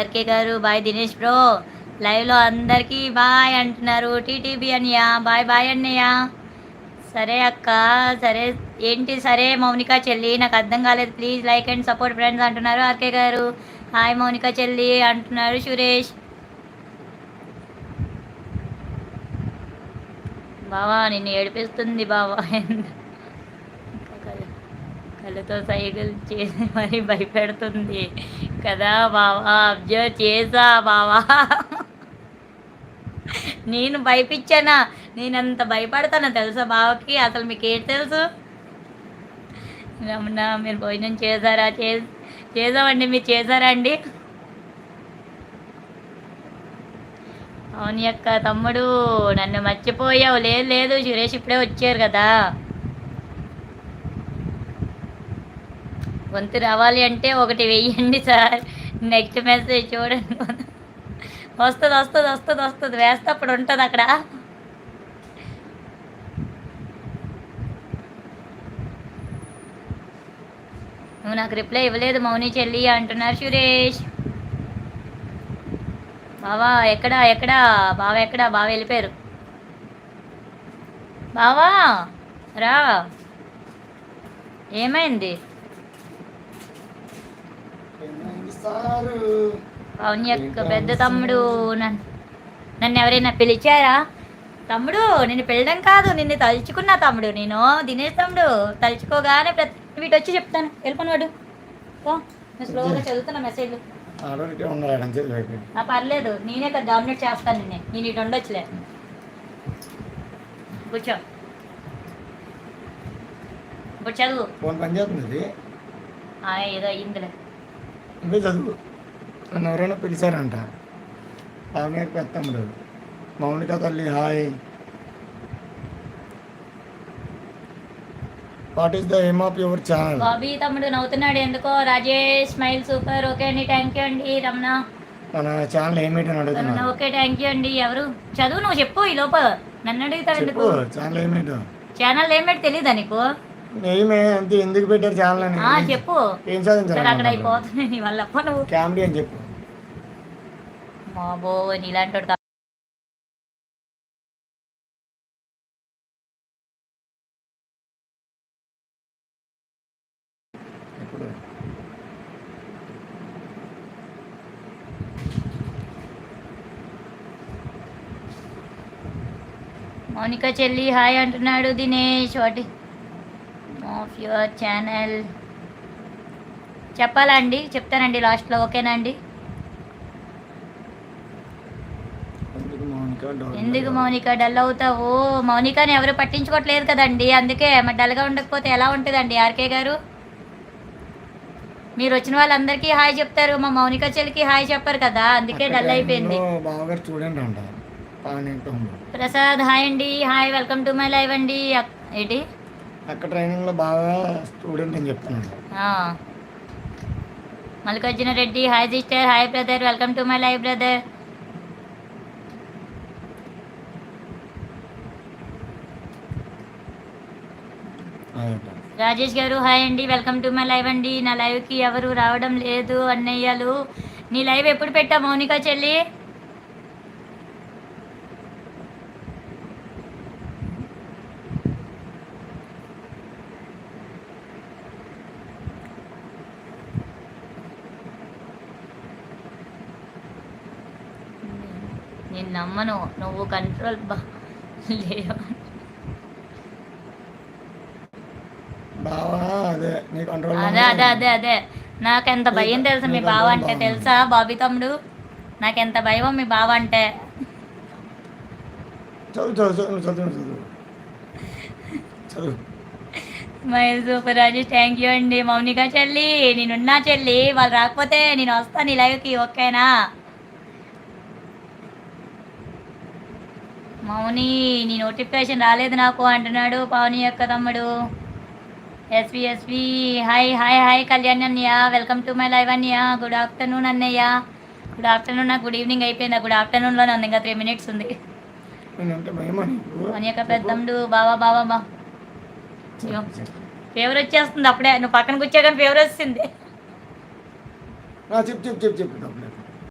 RK గారు, bye Dinesh bro. లైవ్లో అందరికీ బాయ్ అంటున్నారు. టీటీబీ అన్నయ్య బాయ్ బాయ్ అన్నయ్య. సరే అక్క, సరే ఏంటి సరే మౌనిక చెల్లి, నాకు అర్థం కాలేదు, please like and support friends అంటున్నారు ఆర్కే గారు. హాయ్ మౌనిక చెల్లి అంటున్నారు సురేష్. బావా నిన్ను ఏడిపిస్తుంది బావా, కళ్ళతో సైకిల్ చేసి మరీ భయపెడుతుంది కదా బావా, అబ్జర్వ్ చేసా బావా. నేను భయపించానా? నేనంత భయపడతానా తెలుసా బావకి? అసలు మీకు ఏంటి తెలుసు? రమణ మీరు భోజనం చేశారా? చేసామండి, మీరు చేశారా అండి? అవును అక్క, తమ్ముడు నన్ను మర్చిపోయావు. లేదు లేదు, సురేష్ ఇప్పుడే వచ్చారు కదా. గొంతు రావాలి అంటే ఒకటి వెయ్యండి సార్. నెక్స్ట్ మెసేజ్ చూడండి. వస్తుంది వస్తుంది వస్తుంది వస్తుంది, వేస్తే అప్పుడు ఉంటుంది అక్కడ. నువ్వు నాకు రిప్లై ఇవ్వలేదు మౌని చెల్లి అంటున్నారు సురేష్. బావా ఎక్కడా ఎక్కడా, బావ ఎక్కడా? బావ వెళ్ళిపోయారు. బావా రా, ఏమైంది? అవును యొక్క పెద్ద తమ్ముడు, నన్ను ఎవరైనా పిలిచారా? తమ్ముడు నిన్ను పిలడం కాదు, నిన్ను తలుచుకున్నా తమ్ముడు. నేను దినేష్ తమ్ముడు తలుచుకోగానే ప్రతి వీటి వచ్చి చెప్తాను. వెళ్ళిపోను వాడు. స్లోగా చదువుతున్నా మెసేజ్లు. పర్లేదు, నేనే కదా డామినేట్ చేస్తాను. నేను ఇటు ఉండొచ్చులే. కూర్చో, ఇప్పుడు చదువు. ఫోన్ పని చేస్తుంది. ఏదో అయ్యిందిలే. ఇంకా చదువు. నన్ను ఎవరైనా పిలిచారంట. ఆమె పెద్దమ్ముడు మౌనిక తల్లి hi. What is the aim of your channel? Bobby తమ్ముడు నవ్వుతున్నాడు ఎందుకో. Rajesh smile super. ఓకే అండి, థ్యాంక్ యూ అండి. రమణ మన ఛానల్ ఏమిటి అని అడుగుతున్నాను. ఓకే థ్యాంక్ యూ అండి. ఎవరు? చదువు నువ్వు, చెప్పు. ఈ లోపల నన్ను అడుగుతావు ఎందుకు? ఛానల్ ఏమిటో. ఛానల్ ఏమిటి తెలీదా నీకు? ఏమే అంతే, ఎందుకు పెట్టారు ఛానల్ అని చెప్పు. ఏం సాధించాలి అక్కడ అయిపోతుంది నీ వల్ల. నువ్వు కామెడీ అని చెప్పు. మాబో నీలాంటి మౌనిక చెల్లి హాయ్ అంటున్నాడు దినేష్. వాటి ఆఫ్ యువర్ ఛానల్ చెప్పాలా అండి? చెప్తానండి లాస్ట్లో, ఓకేనా అండి? ఎందుకు మౌనిక డల్ అవుతావు? మౌనికని ఎవరు పట్టించుకోవట్లేదు కదండి, అందుకే. మరి డల్గా ఉండకపోతే ఎలా ఉంటుందండి ఆర్కే గారు? మీరు వచ్చిన వాళ్ళందరికీ హాయ్ చెప్తారు, మా మౌనిక చెల్లికి హాయ్ చెప్పారు కదా, అందుకే డల్ అయిపోయింది. ప్రసాద్ హాయ్ అండి. Hi, welcome to my live అండి. ఏంటి అక్కడ ట్రైనింగ్ లో బాగా స్టూడెంట్ అని చెప్తున్నాడు. Mallikarjuna Reddy hi sister. Hi brother, welcome to my live brother. Rajesh గారు హాయ్ అండి, వెల్కమ్ టు మై లైవ్ అండి. నా లైవ్కి ఎవరు రావడం లేదు అన్నయ్యలు. నీ లైవ్ ఎప్పుడు పెట్టా మౌనిక చెల్లి? నేను నమ్మను, నువ్వు కంట్రోల్ లేవు. అదే అదే అదే అదే నాకెంత భయం తెలుసా మీ బావ అంటే, తెలుసా బాబీ తమ్ముడు? నాకెంత భయం మీ బావ అంటే. Mahesh super Rajesh thank you అండి. మౌనిక చెల్లి నేనున్నా చెల్లి, వాళ్ళు రాకపోతే నేను వస్తాను నీ లైవ్కి, ఓకేనా? మౌని నీ నోటిఫికేషన్ రాలేదు నాకు అంటున్నాడు పవని యొక్క తమ్ముడు. SV hi hi hi Kalyan అన్నయ్య, వెల్కమ్ టు మై లైవ్ అన్నయ్య. గుడ్ ఆఫ్టర్నూన్ అన్నయ్య. Good afternoon. నాకు గుడ్ ఈవినింగ్ అయిపోయింది, గుడ్ ఆఫ్టర్నూన్లోనే ఉంది, ఇంకా 3 minutes ఉంది. పవని యొక్క పెద్దమ్ముడు బావా బావా బా ఫేవర్ వచ్చేస్తుంది అప్పుడే, నువ్వు పక్కన కూర్చోగానే ఫేవర్ వస్తుంది. చెప్పు